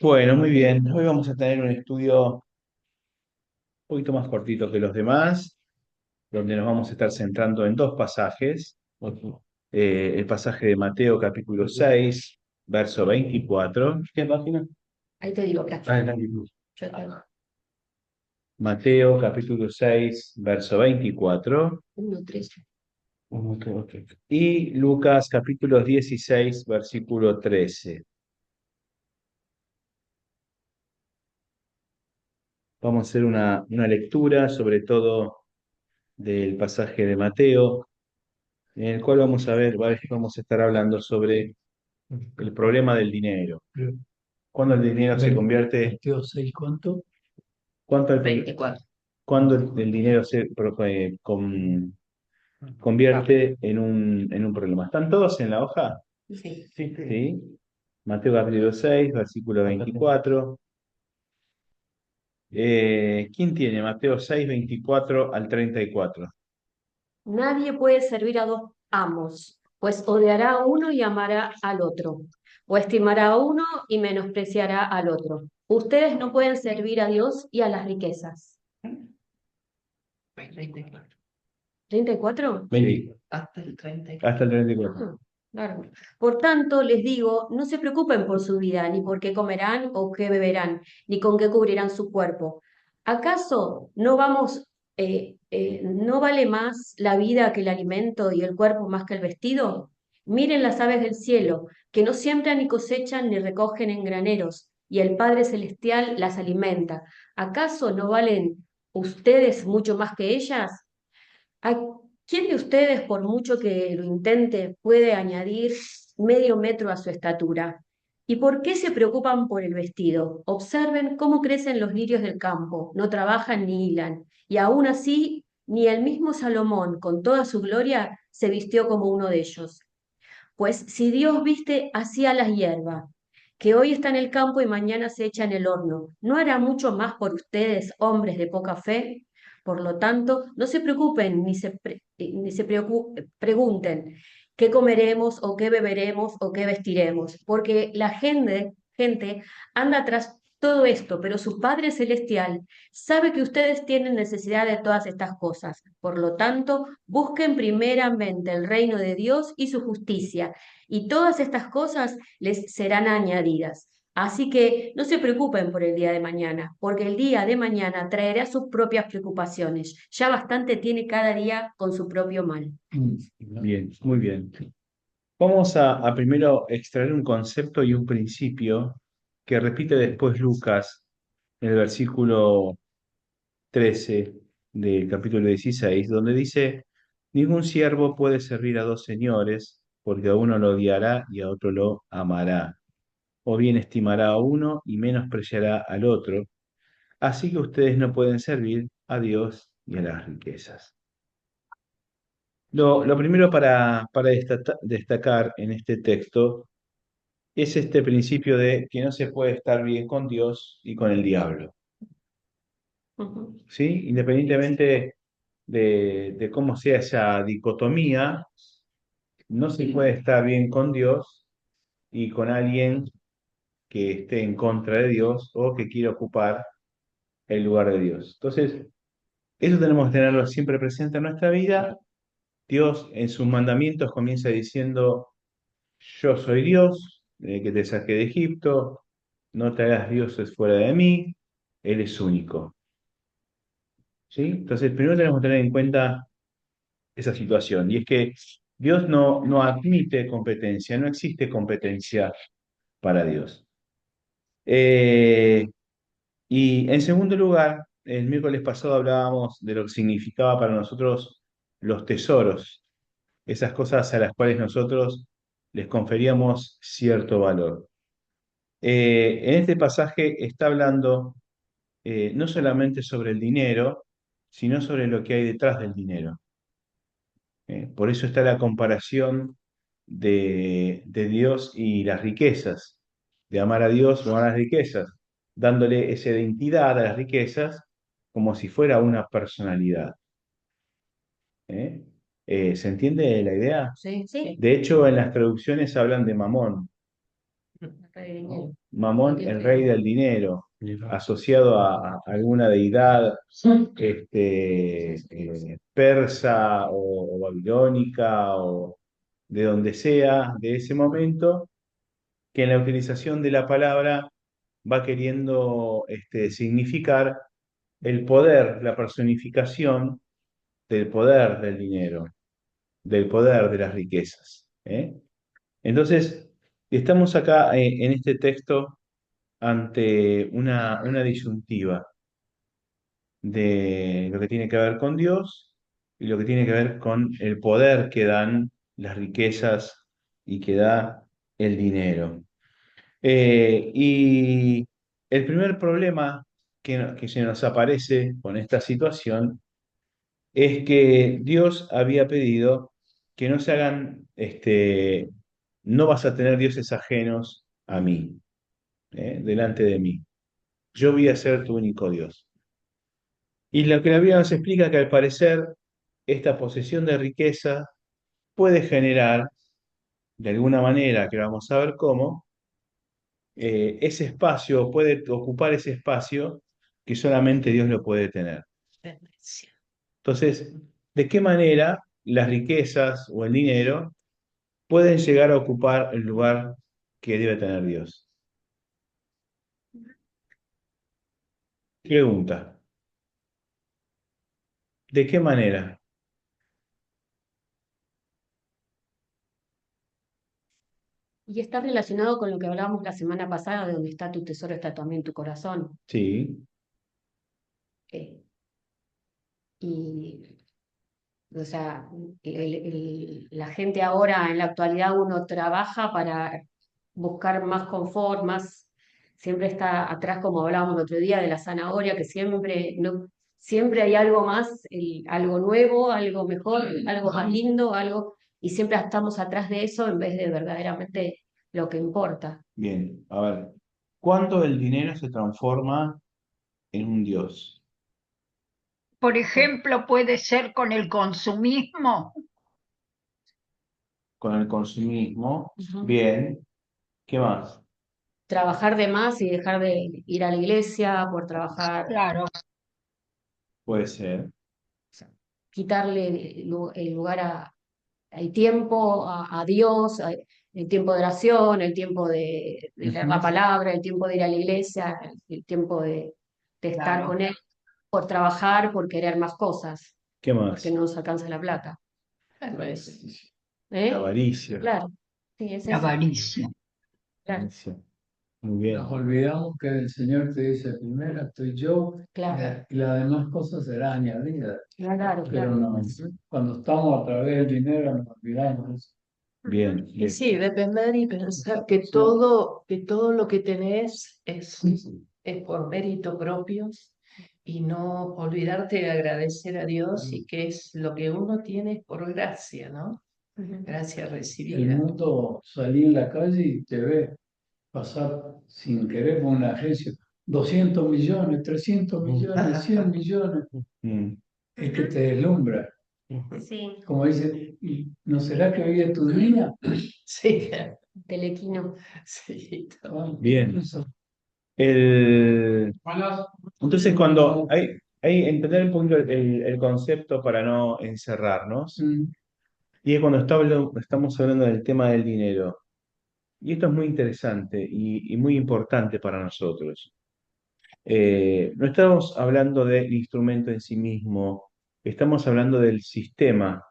Bueno, muy bien. Hoy vamos a tener un estudio un poquito más cortito que los demás, donde nos vamos a estar centrando en dos pasajes. El pasaje de Mateo capítulo 6, verso 24. ¿Qué página? Ahí te digo, Blas. Tranqui. Yo te Mateo capítulo 6, verso 24. 1, 3. Ok, ok. Y Lucas capítulo 16, versículo 13. Vamos a hacer una lectura, sobre todo del pasaje de Mateo, en el cual vamos a estar hablando sobre el problema del dinero. Cuando el dinero se convierte, 22, ¿cuánto? ¿cuánto 24. cuando el dinero se convierte en un problema? ¿Están todos en la hoja? Sí. Sí. Mateo capítulo 6, versículo 24. ¿Quién tiene Mateo 6, 24 al 34? Nadie puede servir a dos amos, pues odiará a uno y amará al otro, o estimará a uno y menospreciará al otro. Ustedes no pueden servir a Dios y a las riquezas. 34. ¿34? Sí, Hasta el 34. hasta el 34. Ah, claro. Por tanto, les digo, no se preocupen por su vida, ni por qué comerán o qué beberán, ni con qué cubrirán su cuerpo. ¿Acaso no vale más la vida que el alimento y el cuerpo más que el vestido? Miren las aves del cielo, que no siembran ni cosechan ni recogen en graneros, y el Padre Celestial las alimenta. ¿Acaso no valen ustedes mucho más que ellas? ¿A quién de ustedes, por mucho que lo intente, puede añadir medio metro a su estatura? ¿Y por qué se preocupan por el vestido? Observen cómo crecen los lirios del campo, no trabajan ni hilan, y aún así ni el mismo Salomón, con toda su gloria, se vistió como uno de ellos. Pues si Dios viste así a la hierba, que hoy está en el campo y mañana se echa en el horno, ¿no hará mucho más por ustedes, hombres de poca fe? Por lo tanto, no se preocupen ni se pregunten qué comeremos o qué beberemos o qué vestiremos, porque la gente anda tras todo esto, pero su Padre Celestial sabe que ustedes tienen necesidad de todas estas cosas. Por lo tanto, busquen primeramente el reino de Dios y su justicia, y todas estas cosas les serán añadidas. Así que no se preocupen por el día de mañana, porque el día de mañana traerá sus propias preocupaciones. Ya bastante tiene cada día con su propio mal. Bien, muy bien. Vamos a primero extraer un concepto y un principio que repite después Lucas en el versículo 13 del capítulo 16, donde dice: ningún siervo puede servir a dos señores, porque a uno lo odiará y a otro lo amará, o bien estimará a uno y menospreciará al otro. Así que ustedes no pueden servir a Dios y a las riquezas. Lo primero para destacar en este texto es este principio de que no se puede estar bien con Dios y con el diablo, Ujú. ¿sí? Independientemente de cómo sea esa dicotomía, no se puede estar bien con Dios y con alguien que esté en contra de Dios o que quiera ocupar el lugar de Dios. Entonces, eso tenemos que tenerlo siempre presente en nuestra vida. Dios en sus mandamientos comienza diciendo: yo soy Dios, que te saqué de Egipto, no te hagas dioses fuera de mí, Él es único. ¿Sí? Entonces, primero tenemos que tener en cuenta esa situación, y es que Dios no admite competencia, no existe competencia para Dios. Eh, y en segundo lugar, el miércoles pasado hablábamos de lo que significaba para nosotros los tesoros, esas cosas a las cuales nosotros les conferíamos cierto valor. En este pasaje está hablando no solamente sobre el dinero, sino sobre lo que hay detrás del dinero. Por eso está la comparación de Dios y las riquezas, de amar a Dios o amar a las riquezas, dándole esa identidad a las riquezas como si fuera una personalidad. ¿Eh? ¿Se entiende la idea? Sí, sí. De hecho, en las traducciones hablan de mamón. Rey de dinero. Mamón, Qué el feo. rey del dinero, asociado a alguna deidad persa o babilónica o de donde sea de ese momento, que en la utilización de la palabra va queriendo significar el poder, la personificación del poder del dinero, del poder de las riquezas. ¿Eh? Entonces, estamos acá en este texto ante una disyuntiva de lo que tiene que ver con Dios y lo que tiene que ver con el poder que dan las riquezas y que da el dinero. Y el primer problema que se nos aparece con esta situación es que Dios había pedido que no se hagan, no vas a tener dioses ajenos a mí, delante de mí. Yo voy a ser tu único Dios. Y lo que la Biblia nos explica que al parecer esta posesión de riqueza puede generar, de alguna manera, que vamos a ver cómo, ese espacio, puede ocupar ese espacio que solamente Dios lo puede tener. Entonces, ¿de qué manera las riquezas o el dinero pueden llegar a ocupar el lugar que debe tener Dios? Pregunta, ¿de qué manera? Y está relacionado con lo que hablábamos la semana pasada, de donde está tu tesoro, está también tu corazón. Sí, Eh, y, o sea, la gente ahora, en la actualidad, uno trabaja para buscar más confort, más, siempre está atrás, como hablábamos el otro día, de la zanahoria, que siempre, no, siempre hay algo más, algo nuevo, algo mejor, algo más lindo, algo, y siempre estamos atrás de eso en vez de verdaderamente lo que importa. bien. A ver, ¿cuándo el dinero se transforma en un Dios? Por ejemplo, puede ser con el consumismo. Con el consumismo. Ujú. Bien. ¿Qué más? Trabajar de más y dejar de ir a la iglesia por trabajar, Claro, Puede ser. quitarle el lugar al tiempo, a Dios, el tiempo de oración, el tiempo de leer la palabra, el tiempo de ir a la iglesia, el tiempo de estar claro. con Él, por trabajar, por querer más cosas, ¿Qué porque más? no nos alcanza la plata. La ¿Eh? avaricia. Claro, sí, es La eso. avaricia. Claro, Avaricia. Muy bien. Nos olvidamos que el Señor te dice, primero estoy yo claro, y las demás cosas serán añadidas. claro, Pero claro. no, cuando estamos a través del dinero nos olvidamos de eso. Bien, Y bien. sí, depender y pensar que todo lo que tenés es por mérito propio y no olvidarte de agradecer a Dios y que es lo que uno tiene por gracia, ¿no? Ujú. Gracia El recibida. mundo salí en la calle y te ve pasar sin querer por una agencia. 200 millones, 300 millones, 100 millones. Mm. Es que te deslumbra. Sí, Como dice, ¿y no será que hoy es tu día? Sí, telequino. sí. Ah, Bien. eso. El... Entonces, cuando hay entender un poquito el concepto para no encerrarnos, Mm. y es cuando estamos hablando del tema del dinero. Y esto es muy interesante y muy importante para nosotros. No estamos hablando del instrumento en sí mismo, estamos hablando del sistema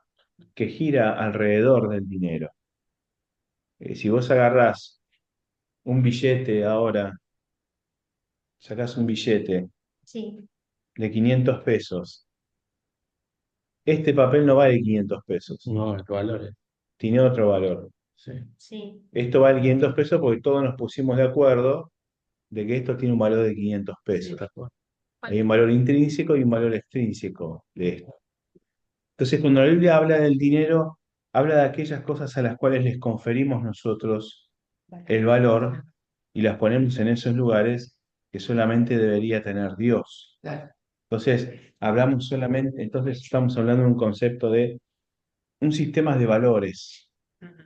que gira alrededor del dinero. Si vos agarrás un billete ahora, sacás un billete Sí, de 500 pesos, este papel no vale 500 pesos, No, el valor tiene otro valor. sí. sí, Esto vale 500 pesos porque todos nos pusimos de acuerdo de que esto tiene un valor de 500 Sí, pesos. tal cual. Hay un valor intrínseco y un valor extrínseco de esto. Entonces, cuando la Biblia habla del dinero, habla de aquellas cosas a las cuales les conferimos nosotros el valor y las ponemos en esos lugares que solamente debería tener Dios. Claro. Entonces, entonces estamos hablando de un concepto de un sistema de valores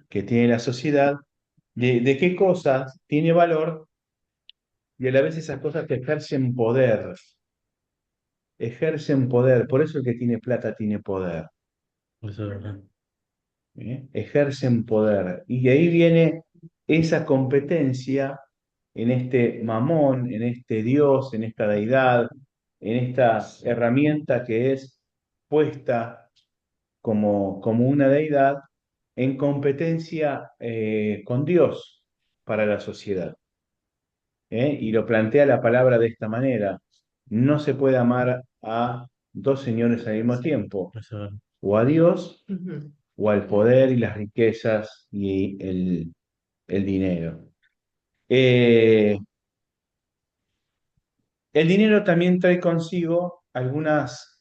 que tiene la sociedad de qué cosas tiene valor y a la vez esas cosas ejercen poder, por eso el que tiene plata tiene poder, Eso es verdad. ejercen poder. Y ahí viene esa competencia en este mamón, en este Dios, en esta deidad, en esta herramienta que es puesta como una deidad en competencia con Dios para la sociedad. Y lo plantea la palabra de esta manera. No se puede amar a dos señores al mismo tiempo, Eso es verdad. o a Dios Ujú. o al poder y las riquezas y el dinero. Eh, el dinero también trae consigo algunas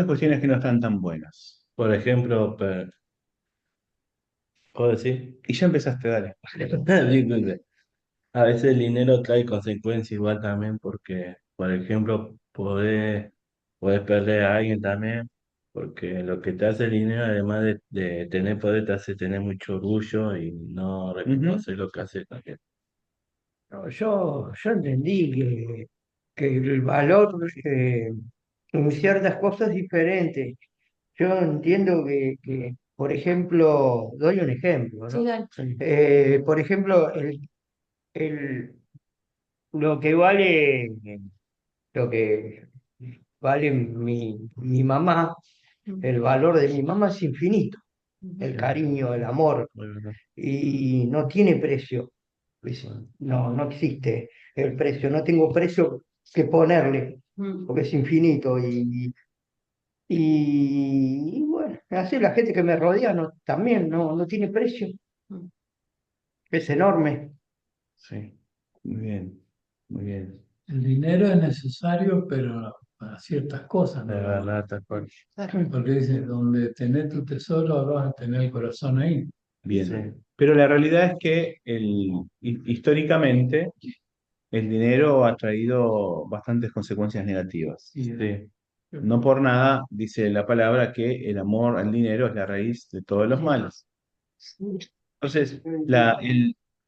cuestiones que no están tan buenas. Por ejemplo, ¿puedo decir? Y ya empezaste, dale. Disculpe. A veces el dinero trae consecuencias igual también porque, por ejemplo, podés perder a alguien también, porque lo que te hace el dinero, además de tener poder, te hace tener mucho orgullo y no Ujú. reconocer lo que hace también. No, yo entendí que el valor en ciertas cosas diferentes. Yo entiendo por ejemplo, doy un ejemplo, Sí, ¿no? dale. Por ejemplo, el, lo que vale, lo que vale mi mamá, el valor de mi mamá es infinito, el cariño, el amor, Muy verdad. y no tiene precio. Pues, no existe el precio, no tengo precio que ponerle, Mm. porque es infinito. Y bueno, así la gente que me rodea también no tiene precio, Mm. es enorme. Sí, muy bien, muy bien. El dinero es necesario, pero para ciertas cosas De nada más. verdad, tal cual. Porque dice, donde tenés tu tesoro, vas a tener el corazón ahí. Bien. Sí, Pero la realidad es que históricamente el dinero ha traído bastantes consecuencias negativas. Y sí, No por nada dice la palabra que el amor al dinero es la raíz de todos los males. Entonces,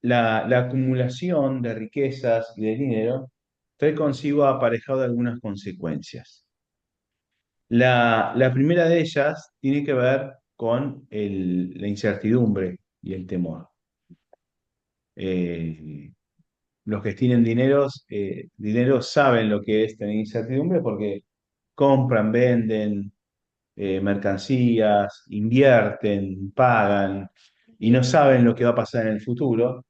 la acumulación de riquezas y de dinero trae consigo aparejado algunas consecuencias. La primera de ellas tiene que ver con la incertidumbre y el temor. Eh, los que tienen dinero saben lo que es tener incertidumbre porque compran, venden mercancías, invierten, pagan y no saben lo que va a pasar en el futuro.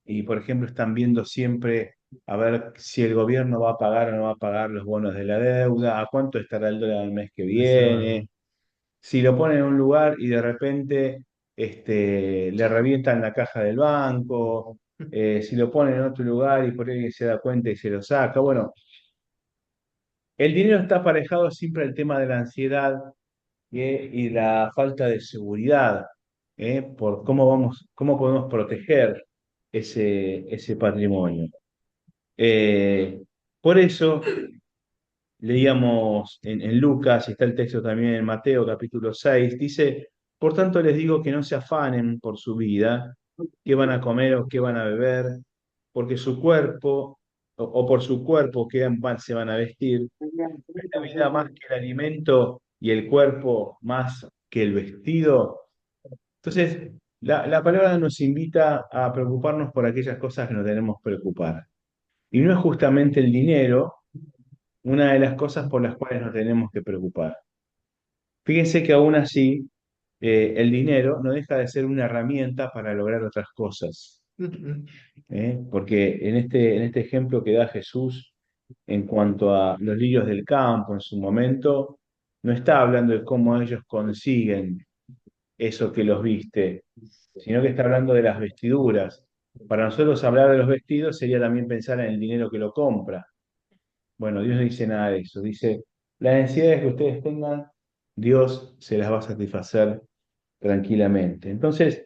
Y, por ejemplo, están viendo siempre a ver si el gobierno va a pagar o no va a pagar los bonos de la deuda, a cuánto estará el dólar el mes que eso, viene, si lo ponen en un lugar y de repente le revientan la caja del banco, si lo ponen en otro lugar y por ahí se da cuenta y se lo saca. Bueno, el dinero está aparejado siempre al tema de la ansiedad y la falta de seguridad, por cómo podemos proteger ese patrimonio. Eh, por eso leíamos en Lucas, y está el texto también en Mateo capítulo 6 dice, por tanto les digo que no se afanen por su vida, qué van a comer o qué van a beber, porque su cuerpo, o por su cuerpo, se van a vestir. La vida más que el alimento y el cuerpo más que el vestido. Entonces, la palabra nos invita a preocuparnos por aquellas cosas que nos tenemos que preocupar. Y no es justamente el dinero una de las cosas por las cuales nos tenemos que preocupar. Fíjense que aún así, el dinero no deja de ser una herramienta para lograr otras cosas. Ujú. Porque en este ejemplo que da Jesús en cuanto a los lirios del campo en su momento, no está hablando de cómo ellos consiguen eso que los viste, sino que está hablando de las vestiduras. Para nosotros hablar de los vestidos sería también pensar en el dinero que lo compra. Bueno, Dios no dice nada de eso. Dice, las necesidades que ustedes tengan, Dios se las va a satisfacer tranquilamente. Entonces,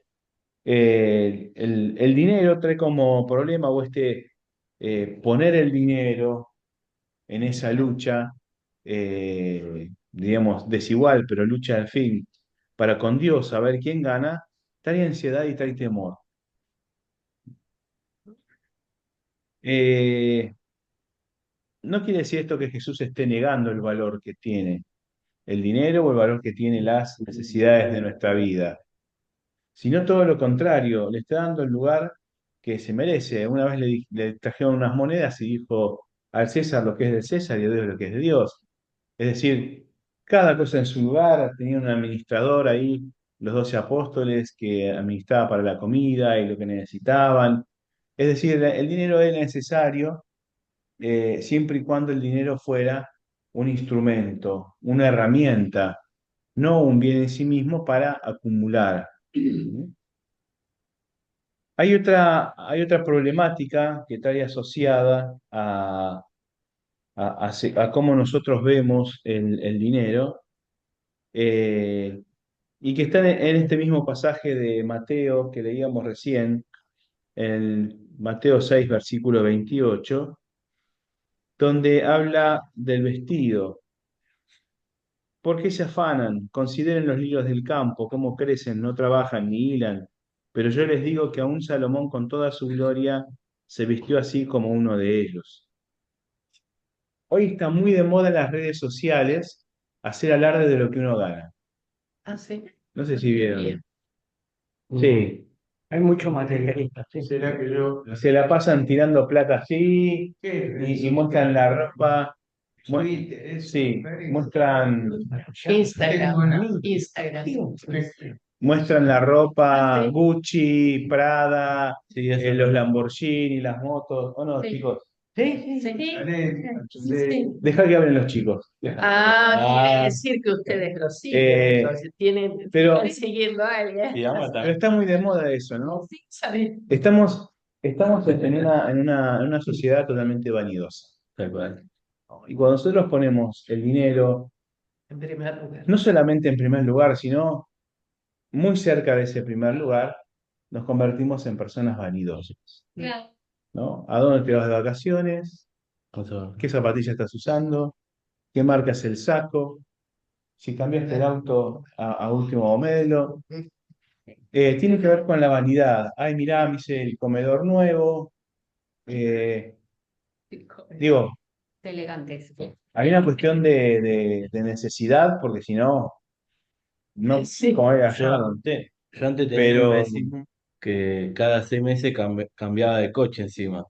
el dinero trae como problema o poner el dinero en esa lucha, digamos, desigual, pero lucha al fin para con Dios, a ver quién gana, trae ansiedad y trae temor. Eh, no quiere decir esto que Jesús esté negando el valor que tiene el dinero o el valor que tiene las necesidades de nuestra vida, sino todo lo contrario, le está dando el lugar que se merece. Una vez le trajeron unas monedas y dijo al César lo que es del César y a Dios lo que es de Dios. Es decir, cada cosa en su lugar, tenía un administrador ahí, los 12 apóstoles que administraba para la comida y lo que necesitaban. Es decir, el dinero era necesario siempre y cuando el dinero fuera un instrumento, una herramienta, no un bien en sí mismo para acumular. Hay otra problemática que trae asociada a cómo nosotros vemos el dinero, eh, y que está en este mismo pasaje de Mateo que leíamos recién, en Mateo 6, versículo 28, donde habla del vestido. ¿Por qué se afanan? Consideren los lirios del campo, cómo crecen, no trabajan ni hilan. Pero yo les digo que aún Salomón con toda su gloria se vistió así como uno de ellos. Hoy está muy de moda en las redes sociales hacer alarde de lo que uno gana. Ah, sí. No sé si vieron. Bien. Sí. Hay muchos materialistas, sí. ¿Será que se la pasan tirando plata así y muestran la ropa? Sí, muestran Instagram. muestran la ropa Sí. Gucci, Prada, Sí, eso los no. Lamborghini, las motos. ¿O no, Sí. chicos? Sí. Sí. Deja que hablen los chicos. Quiere decir que ustedes lo siguen, Eh, entonces pero- están siguiendo a alguien. Y vamos Pero está muy de moda eso, ¿no? Sí, saben. Estamos en una sociedad totalmente vanidosa. Tal cual. Y cuando nosotros ponemos el dinero, En primer lugar. no solamente en primer lugar, sino muy cerca de ese primer lugar, nos convertimos en personas vanidosas, ¿no? ¿A dónde te vas de vacaciones? Eso. ¿Qué zapatillas estás usando? ¿Qué marca es el saco? Si cambiaste el auto a último modelo. Tiene que ver con la vanidad. Ay, mirá, me hice el comedor nuevo. Digo, Elegantes. hay una cuestión de necesidad, porque si no, no Sí. como era Yo yo, antes, yo antes tenía un pero vecino que cada 6 meses cambiaba de coche encima.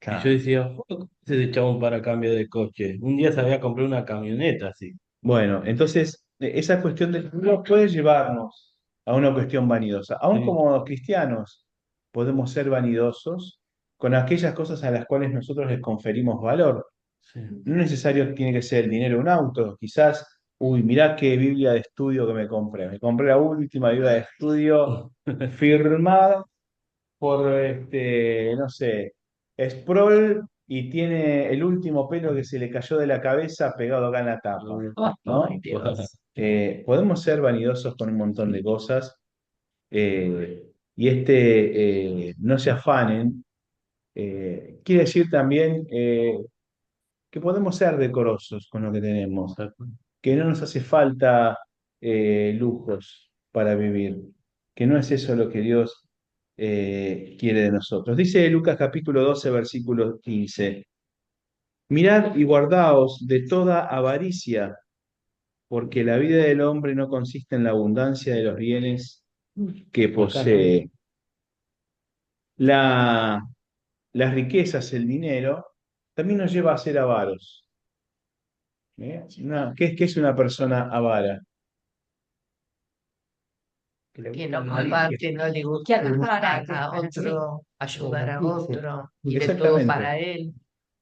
Y yo decía, ¿cómo se echaba un para cambio de coche? Un día se había comprado una camioneta así. bueno, entonces esa cuestión del dinero puede llevarnos a una cuestión vanidosa. Aún Sí, como cristianos podemos ser vanidosos con aquellas cosas a las cuales nosotros les conferimos valor. sí. No es necesario tiene que ser el dinero un auto, quizás, uy, mirá qué Biblia de estudio que me compré. Me compré la última Biblia de estudio firmada por, no sé, Sproul y tiene el último pelo que se le cayó de la cabeza pegado acá en la tapa, ¿no? Ay, Dios. Podemos ser vanidosos con un montón de cosas, y no se afanen, quiere decir también que podemos ser decorosos con lo que tenemos, que no nos hace falta lujos para vivir, que no es eso lo que Dios quiere de nosotros. Dice Lucas capítulo 12, versículo 15, mirad y guardaos de toda avaricia, porque la vida del hombre no consiste en la abundancia de los bienes que posee. La, las riquezas, el dinero, también nos lleva a ser avaros. ¿Qué es una persona avara? Que no comparte, no le Que gusta acapara, a otro, ayudar a otro, quiere todo Exactamente. para él.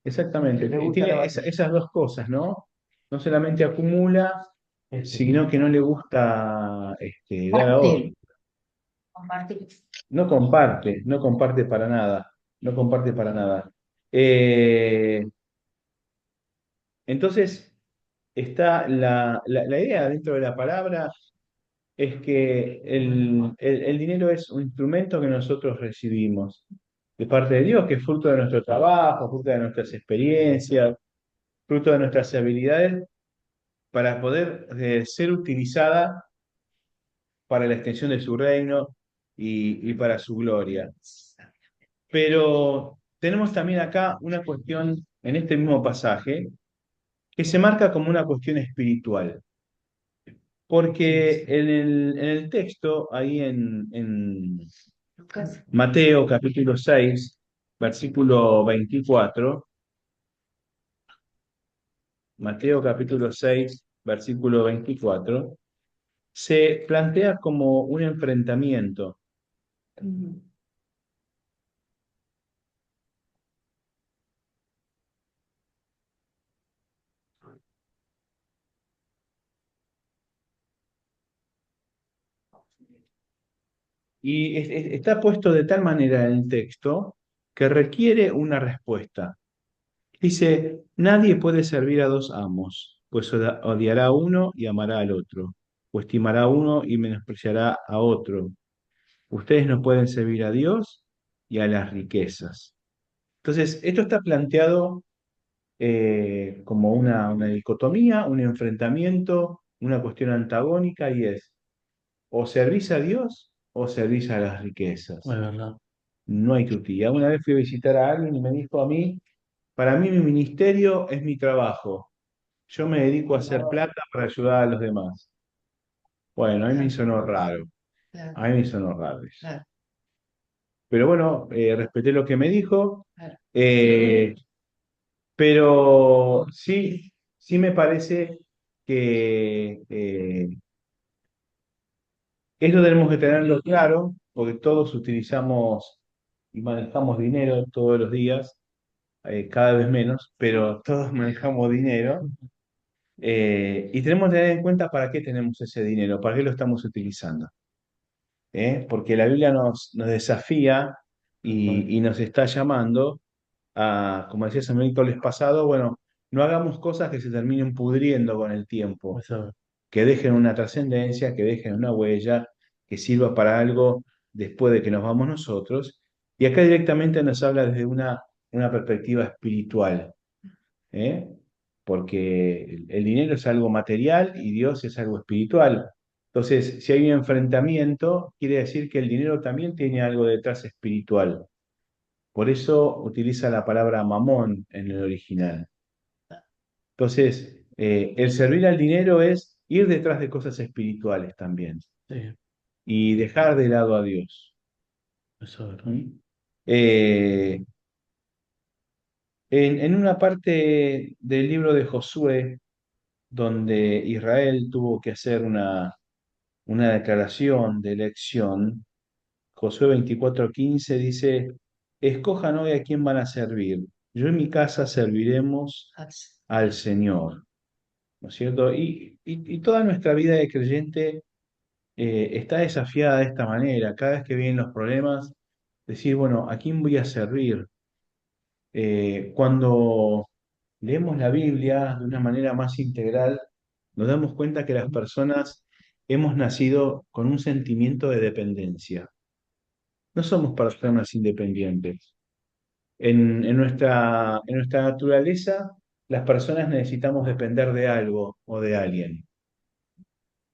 Exactamente. Le gusta Tiene la esas dos cosas, ¿no? No solamente acumula, sino que no le gusta dar a otro. compartir. No comparte para nada. No comparte para nada. Eh, entonces, está la idea dentro de la palabra es que el dinero es un instrumento que nosotros recibimos de parte de Dios, que es fruto de nuestro trabajo, fruto de nuestras experiencias, fruto de nuestras habilidades, para poder ser utilizada para la extensión de su reino y para su gloria. Pero tenemos también acá una cuestión en este mismo pasaje que se marca como una cuestión espiritual. Porque en el texto, ahí en Lucas. Mateo capítulo 6 versículo 24, Mateo capítulo 6 versículo 24, se plantea como un enfrentamiento. Mm. Y está puesto de tal manera en el texto que requiere una respuesta. Dice, nadie puede servir a dos amos, pues odiará a uno y amará al otro, o estimará a uno y menospreciará a otro. Ustedes no pueden servir a Dios y a las riquezas. Entonces, esto está planteado como una dicotomía, un enfrentamiento, una cuestión antagónica y es, o servís a Dios o servís a las Es riquezas. verdad. No hay tutía. Una vez fui a visitar a alguien y me dijo a mí, para mí mi ministerio es mi trabajo. Yo me dedico a hacer plata para ayudar a los demás. Bueno, a mí me sonó raro. Claro, A mí me sonó raro eso. claro, Pero bueno, respeté lo que me dijo. claro. eh, pero sí, sí me parece que eso tenemos que tenerlo claro, porque todos utilizamos y manejamos dinero todos los días, cada vez menos, pero todos manejamos dinero. Y tenemos que tener en cuenta para qué tenemos ese dinero, para qué lo estamos utilizando. Porque la Biblia nos desafía y nos está llamando a, como decías el miércoles pasado, bueno, no hagamos cosas que se terminen pudriendo con el tiempo, Eso, que dejen una trascendencia, que dejen una huella, que sirva para algo después de que nos vamos nosotros. Y acá directamente nos habla desde una perspectiva espiritual. ¿Eh? Porque el dinero es algo material y Dios es algo espiritual. Entonces, si hay un enfrentamiento, quiere decir que el dinero también tiene algo detrás espiritual. Por eso utiliza la palabra mamón en el original. Entonces, el servir al dinero es ir detrás de cosas espirituales también sí, y dejar de lado a Dios. eso es verdad. ¿Mm? Eh, en una parte del libro de Josué, donde Israel tuvo que hacer una declaración de elección, Josué 24:15 dice, escojan hoy a quién van a servir. Yo en mi casa serviremos al Señor, ¿no es cierto? Y toda nuestra vida de creyente está desafiada de esta manera. Cada vez que vienen los problemas, decir, bueno, ¿a quién voy a servir? Cuando leemos la Biblia de una manera más integral, nos damos cuenta que las personas hemos nacido con un sentimiento de dependencia. No somos personas independientes. En nuestra naturaleza, las personas necesitamos depender de algo o de alguien,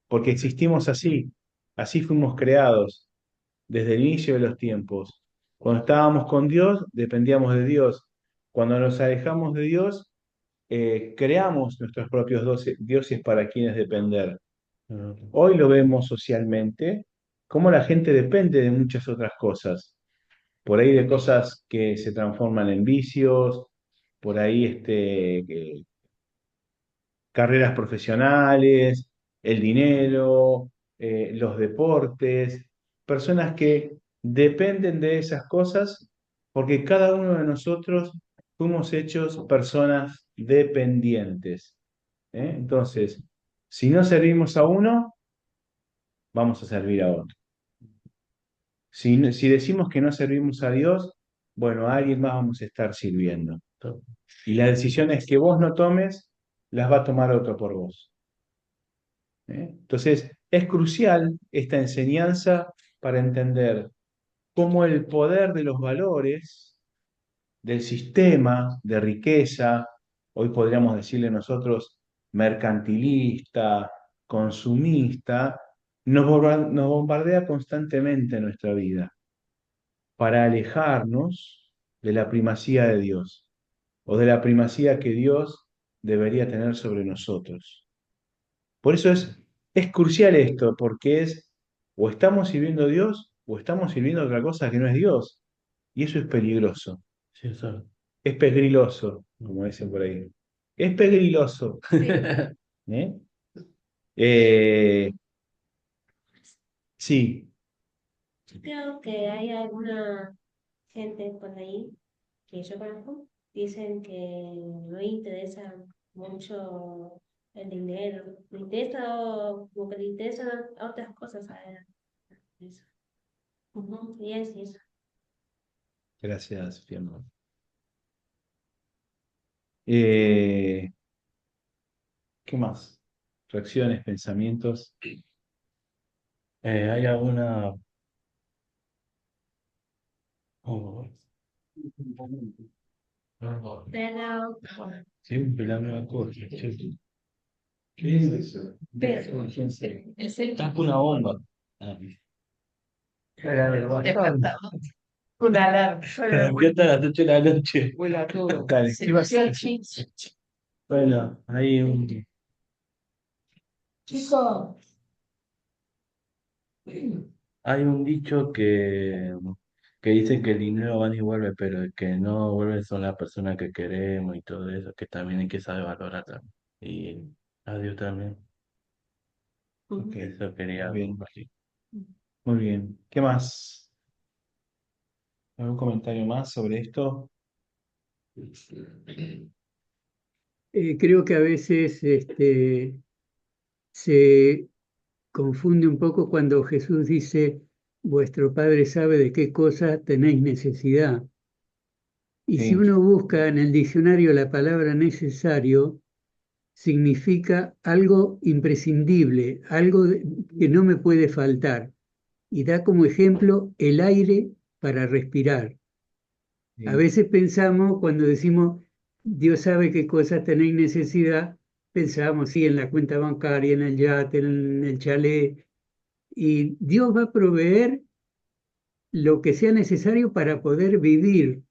porque existimos así, así fuimos creados desde el inicio de los tiempos. Cuando estábamos con Dios, dependíamos de Dios. Cuando nos alejamos de Dios, creamos nuestros propios dioses para quienes depender. Hoy lo vemos socialmente, cómo la gente depende de muchas otras cosas. Por ahí de cosas que se transforman en vicios, por ahí carreras profesionales, el dinero, los deportes, personas que dependen de esas cosas porque cada uno de nosotros fuimos hechos personas dependientes. Entonces, si no servimos a uno, vamos a servir a otro. Si decimos que no servimos a Dios, bueno, a alguien más vamos a estar sirviendo. Y las decisiones que vos no tomes, las va a tomar otro por vos. Entonces, es crucial esta enseñanza para entender cómo el poder de los valores, del sistema de riqueza, hoy podríamos decirle nosotros mercantilista, consumista, nos bombardea constantemente en nuestra vida para alejarnos de la primacía de Dios o de la primacía que Dios debería tener sobre nosotros. Por eso es crucial esto, porque o estamos sirviendo a Dios o estamos sirviendo a otra cosa que no es Dios. Y eso es peligroso. Sí, eso. Es pegriloso, como dicen por ahí. Es pegriloso. ¿Eh? Eh, sí, Yo creo que hay alguna gente por ahí que yo conozco, dicen que no le interesa mucho el dinero, le interesa como que le interesan otras cosas a él. Eso. Ujú, y es eso. gracias, Fiamma. ¿Qué más? Reacciones, pensamientos. Hay alguna... Oh, Pero, siempre la misma cosa. ¿Qué es eso? pero, Es el Está con una bomba. Ah, Era del bastón. una alarma. me despierta a las 8 de la noche. Vuela todo. Dale, Se ¿qué vas a hacía decir? chis. Bueno, hay un... Chico, Hay un dicho que dice que el dinero va y vuelve, pero el que no vuelve son las personas que queremos y todo eso, que también hay que saber valorar también. Y a Dios también. Ok, Eso quería muy bien. compartir. Muy bien. ¿Qué más? ¿Algún comentario más sobre esto? Creo que a veces se confunde un poco cuando Jesús dice, vuestro Padre sabe de qué cosa tenéis necesidad. Y si Sí, uno busca en el diccionario la palabra necesario, significa algo imprescindible, que no me puede faltar. Y da como ejemplo el aire para respirar. A sí. veces pensamos, cuando decimos, Dios sabe qué cosas tenéis necesidad, pensamos, sí, en la cuenta bancaria, en el yate, en el chalet, y Dios va a proveer lo que sea necesario para poder vivir,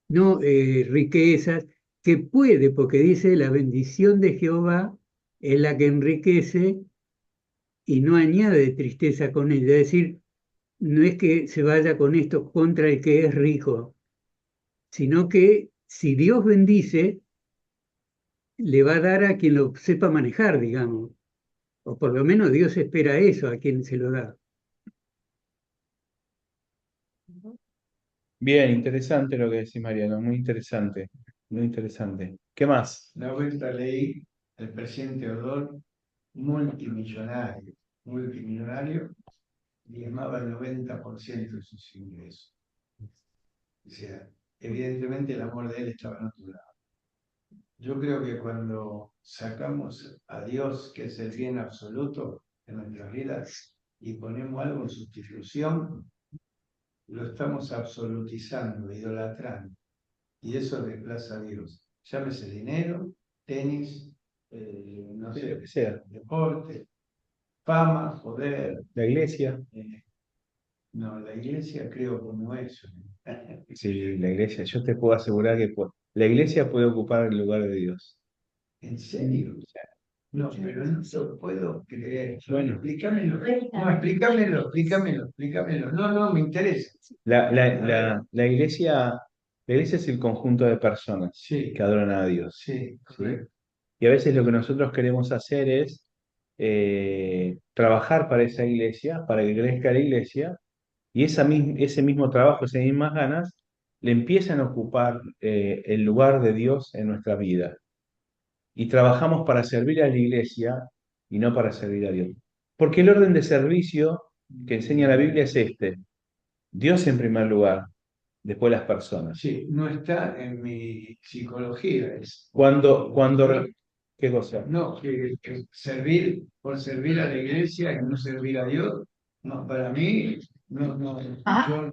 no riquezas, que puede, porque dice, la bendición de Jehová es la que enriquece y no añade tristeza con ella. Es decir, no es que se vaya con esto contra el que es rico, sino que si Dios bendice, le va a dar a quien lo sepa manejar, digamos. O por lo menos Dios espera eso a quien se lo da. Bien, interesante lo que decís, Mariano. Muy interesante. Muy interesante. ¿Qué más? La vuelta leí el presidente Odor, multimillonario, multimillonario, diezmaba el 90% de sus ingresos. O sea, evidentemente el amor de él estaba en otro lado. Yo creo que cuando sacamos a Dios, que es el bien absoluto en nuestras vidas, y ponemos algo en sustitución, lo estamos absolutizando, idolatrando. Y eso reemplaza a Dios. Llámese dinero, tenis, no Sí, sé, lo que sea. deporte, fama, poder. La iglesia. No, la iglesia creo como eso. Sí, la iglesia. Yo te puedo asegurar que la iglesia puede ocupar el lugar de Dios. ¿En serio? No, pero no lo puedo creer. Bueno. Explícamelo. No, explícamelo. No, no, me interesa. La iglesia es el conjunto de personas Sí, que adoran a Dios. sí, ¿Sí? correcto. Y a veces lo que nosotros queremos hacer es trabajar para esa iglesia, para que crezca la iglesia, y ese mismo trabajo, esas mismas ganas, le empiezan a ocupar el lugar de Dios en nuestra vida. Y trabajamos para servir a la iglesia y no para servir a Dios. Porque el orden de servicio que enseña la Biblia es este: Dios en primer lugar, después las personas. Sí, no está en mi psicología. Cuando, ¿qué cosa? No, que servir por servir a la iglesia y no servir a Dios, no, para mí, no, no, yo,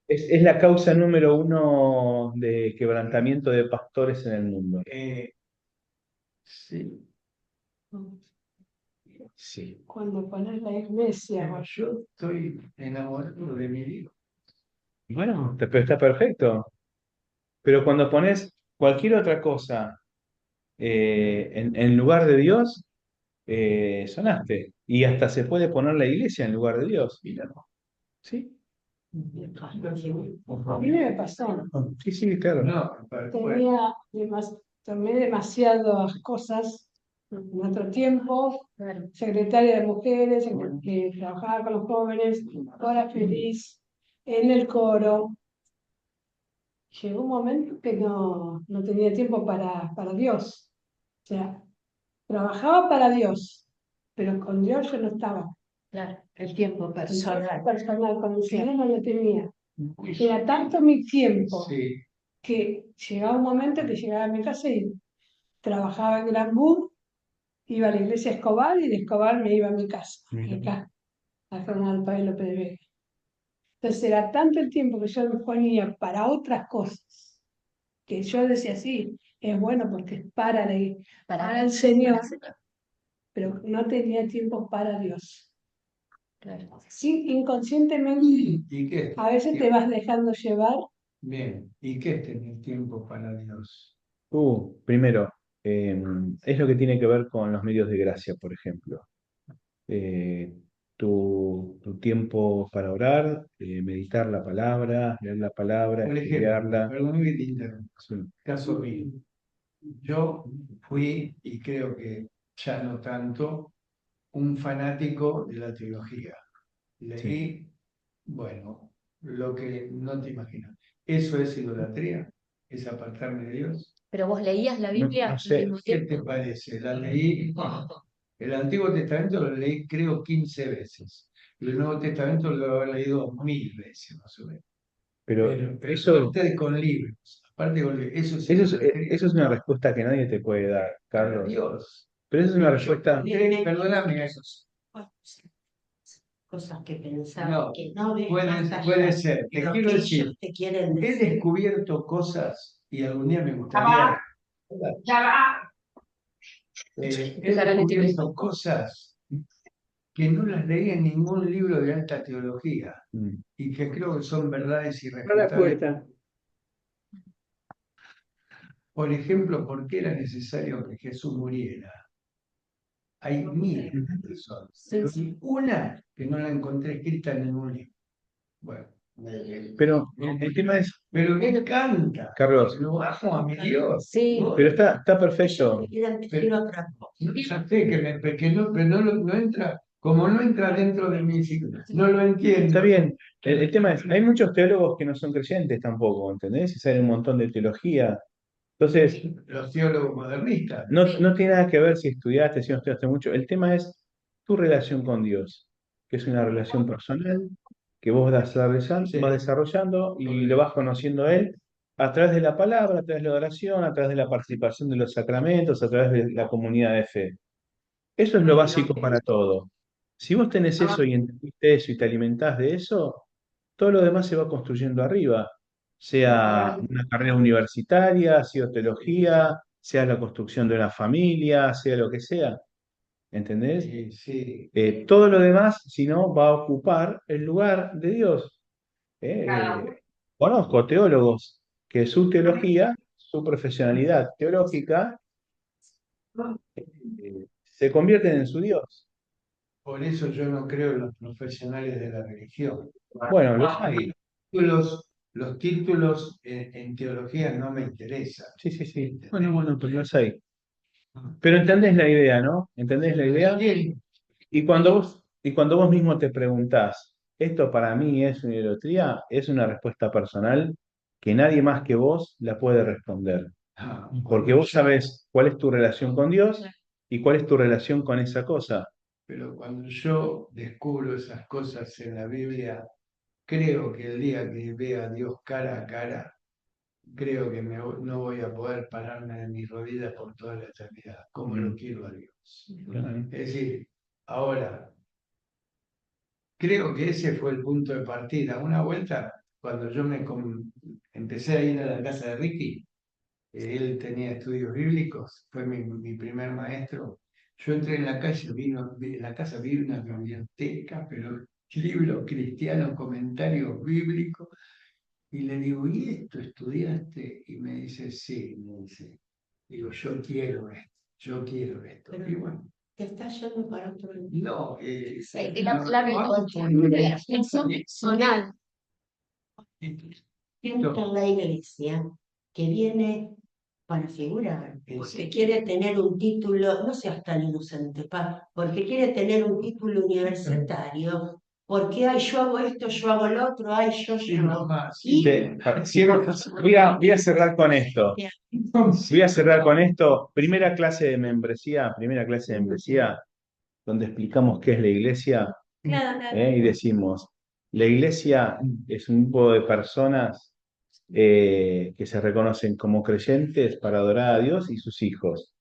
Es la causa número uno de quebrantamiento de pastores en el mundo. sí, Sí. Cuando pones la iglesia, Pero yo estoy enamorado de mi Dios. Bueno, pero está perfecto. Pero cuando pones cualquier otra cosa en lugar de Dios, sonaste. Y hasta se puede poner la iglesia en lugar de Dios. Mira, ¿Sí? a mí me pasó. Sí, sí, claro. no, Tenía tomé demasiadas cosas en otro tiempo, secretaria de mujeres, que trabajaba con los jóvenes, ahora feliz, en el coro. Llegó un momento que no tenía tiempo para Dios. O sea, trabajaba para Dios, pero con Dios yo no estaba. Claro, el tiempo personal. Personal, con el Señor no lo tenía. Era tanto mi tiempo sí, que llegaba un momento que llegaba a mi casa y trabajaba en Gran Bus, iba a la iglesia Escobar y de Escobar me iba a mi casa, acá, a Fernando Páez López de Vega. Entonces era tanto el tiempo que yo me ponía para otras cosas, que yo decía, sí, es bueno porque es para el Señor, pero no tenía tiempo para Dios. Claro. Sí, inconscientemente, ¿y qué? a veces te vas dejando llevar. Bien, ¿y qué es tener tiempo para Dios? Primero, es lo que tiene que ver con los medios de gracia, por ejemplo. Eh, tu tiempo para orar, meditar la palabra, leer la palabra, Por ejemplo, estudiarla. perdón que te interrumpa, Sí. caso mío. Yo fui, y creo que ya no tanto, un fanático de la teología. Leí, bueno, lo que no te imaginas. ¿Eso es idolatría? ¿Es apartarme de Dios? Pero vos leías la No, Biblia no al sé, mismo ¿Qué te tiempo. parece? La leí, el Antiguo Testamento lo leí creo 15 veces. Y el Nuevo Testamento lo he leído 1000 veces más o menos. pero Pero eso, aparte con libros, aparte con libros, eso es eso es, idolatría. eso es una respuesta que nadie te puede dar, Para Carlos. Dios. Pero eso es una respuesta. Perdóname, Cosas que pensaba no, que no ves puede, más allá puede ser. Te de lo quiero que decir, ellos te quieren he decir. descubierto cosas y algún día me Ya gustaría. va, ya va. He descubierto cosas que no las leí en ningún libro de alta teología Mm. y que creo que son verdades A la irrefutables. puerta. Por ejemplo, ¿por qué era necesario que Jesús muriera? Hay miles de razones. Pero ni una que no la encontré escrita en ningún libro. Bueno, Pero el tema es, pero me encanta. Carlos, Lo amo a mi Dios. Sí. pero está perfecto. Te quieren decir otra cosa. No, ya sé que no, pero no entra, como no entra dentro de mi ciclo, no lo entiendo. Está bien. El tema es, hay muchos teólogos que no son creyentes tampoco, ¿entendés? Y saben un montón de teología. Entonces, Los teólogos modernistas. no tiene nada que ver si estudiaste, si no estudiaste mucho. El tema es tu relación con Dios, que es una relación personal que vos vas desarrollando y lo vas conociendo a Él a través de la palabra, a través de la oración, a través de la participación de los sacramentos, a través de la comunidad de fe. Eso es lo básico para todo. Si vos tenés eso y entendiste eso y te alimentás de eso, todo lo demás se va construyendo arriba, sea una carrera universitaria, sea teología, sea la construcción de una familia, sea lo que sea, ¿entendés? Sí, sí. Todo lo demás, si no, va a ocupar el lugar de Dios. Conozco teólogos que su teología, su profesionalidad teológica, se convierten en su Dios. Por eso yo no creo en los profesionales de la religión. Bueno, los hay. Los títulos en teología no me interesan. Sí, sí, sí. Bueno, pues los hay. Pero entendés la idea, ¿no? ¿Entendés la idea? Sí, Y cuando vos mismo te preguntás, ¿esto para mí es una idolatría? Es una respuesta personal que nadie más que vos la puede responder. Porque vos sabés cuál es tu relación con Dios y cuál es tu relación con esa cosa. pero cuando yo descubro esas cosas en la Biblia, creo que el día que vea a Dios cara a cara, creo que no voy a poder pararme de mis rodillas por toda la eternidad, como lo quiero a Dios. Es decir, ahora, creo que ese fue el punto de partida. Una vuelta, cuando yo empecé a ir a la casa de Ricky, él tenía estudios bíblicos, fue mi primer maestro. Yo entré en la casa, vi una biblioteca, pero libros cristianos, comentarios bíblicos, y le digo, ¿y esto estudiaste? Y me dice, sí, me dice. Digo, yo quiero esto, yo quiero esto. Pero Y bueno, te estás yendo para otro lado. no, Personal. Gente en la iglesia que viene para figurar, porque quiere tener un título, no seas tan inocente, porque quiere tener un título universitario, porque ay, yo hago esto, yo hago lo otro, ay, yo. Voy a cerrar con esto. Voy a cerrar con esto. Primera clase de membresía, donde explicamos qué es la iglesia, y decimos, la iglesia es un grupo de personas que se reconocen como creyentes para adorar a Dios y sus hijos.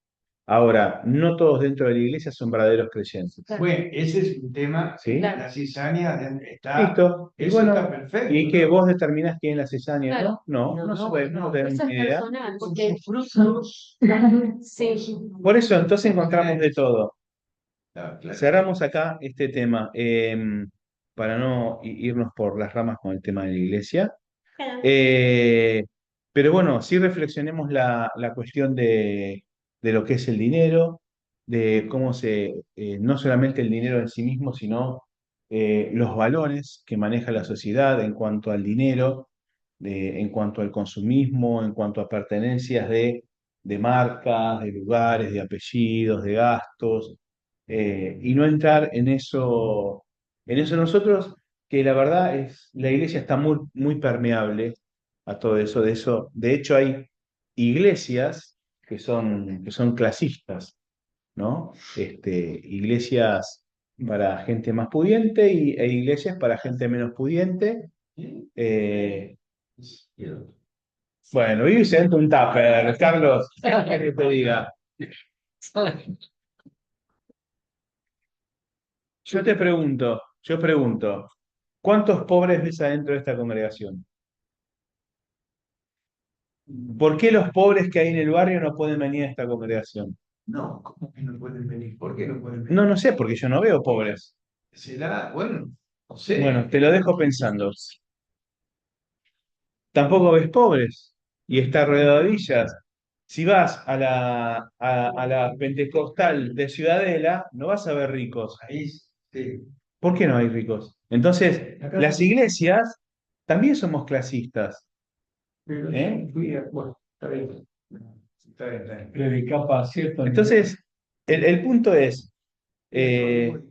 Ahora, no todos dentro de la iglesia son verdaderos creyentes. Bueno, ese es un tema, ¿Sí? la cizaña está, Listo. Y eso bueno, está perfecto. ¿y que ¿no? vos determinás quién es la cizaña? Claro. No tenemos Eso es ni idea. personal. Porque frutos. Sí. Por eso, entonces encontramos de todo. Claro. Cerramos acá este tema, para no irnos por las ramas con el tema de la iglesia. Pero bueno, sí reflexionemos la cuestión de lo que es el dinero, de cómo no solamente el dinero en sí mismo, sino los valores que maneja la sociedad en cuanto al dinero, en cuanto al consumismo, en cuanto a pertenencias de marcas, de lugares, de apellidos, de gastos, y no entrar en eso nosotros, que la verdad es, la iglesia está muy, muy permeable a todo eso, de eso. De hecho, hay iglesias que son clasistas, ¿no? Iglesias para gente más pudiente e iglesias para gente menos pudiente. Bueno, vive dentro de un tupper, Carlos, que te diga. Yo pregunto, ¿cuántos pobres ves adentro de esta congregación? ¿Por qué los pobres que hay en el barrio no pueden venir a esta congregación? No, ¿cómo que no pueden venir? ¿Por qué no pueden venir? No sé, porque yo no veo pobres. Será, bueno, no sé. Bueno, te lo dejo pensando. Tampoco ves pobres y está rodeado de villas. Si vas a la Pentecostal de Ciudadela, no vas a ver ricos. Ahí, sí. ¿Por qué no hay ricos? Entonces, las iglesias también somos clasistas. Pero ¿Eh? bueno, está bien. Está bien. Predicar para cierto Entonces, el punto es, el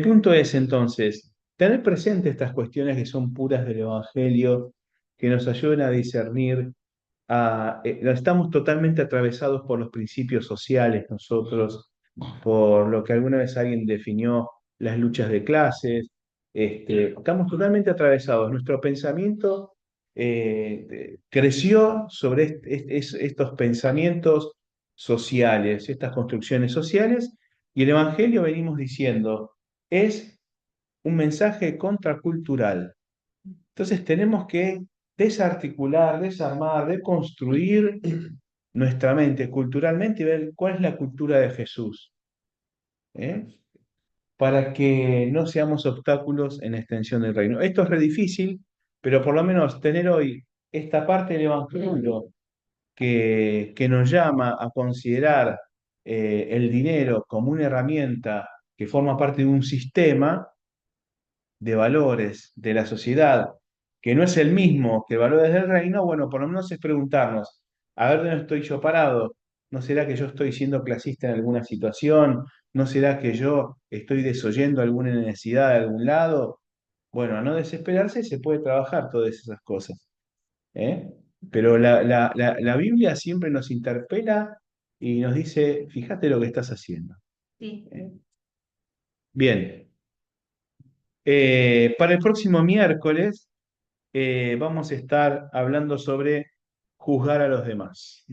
punto es entonces, tener presente estas cuestiones que son puras del Evangelio, que nos ayuden a discernir. Estamos totalmente atravesados por los principios sociales nosotros, por lo que alguna vez alguien definió las luchas de clases. Estamos totalmente atravesados. Nuestro pensamiento creció sobre estos pensamientos sociales, estas construcciones sociales, y el Evangelio, venimos diciendo, es un mensaje contracultural. Entonces tenemos que desarticular, desarmar, deconstruir nuestra mente culturalmente y ver cuál es la cultura de Jesús, ¿eh? Para que no seamos obstáculos en la extensión del reino. Esto es re difícil, pero por lo menos tener hoy esta parte del Evangelio que nos llama a considerar el dinero como una herramienta que forma parte de un sistema de valores de la sociedad, que no es el mismo que valores del reino, bueno, por lo menos es preguntarnos, a ver dónde estoy yo parado. ¿No será que yo estoy siendo clasista en alguna situación? ¿No será que yo estoy desoyendo alguna necesidad de algún lado? Bueno, a no desesperarse, se puede trabajar todas esas cosas, ¿eh? Pero la Biblia siempre nos interpela y nos dice, fíjate lo que estás haciendo. Sí. Bien. Para el próximo miércoles vamos a estar hablando sobre juzgar a los demás.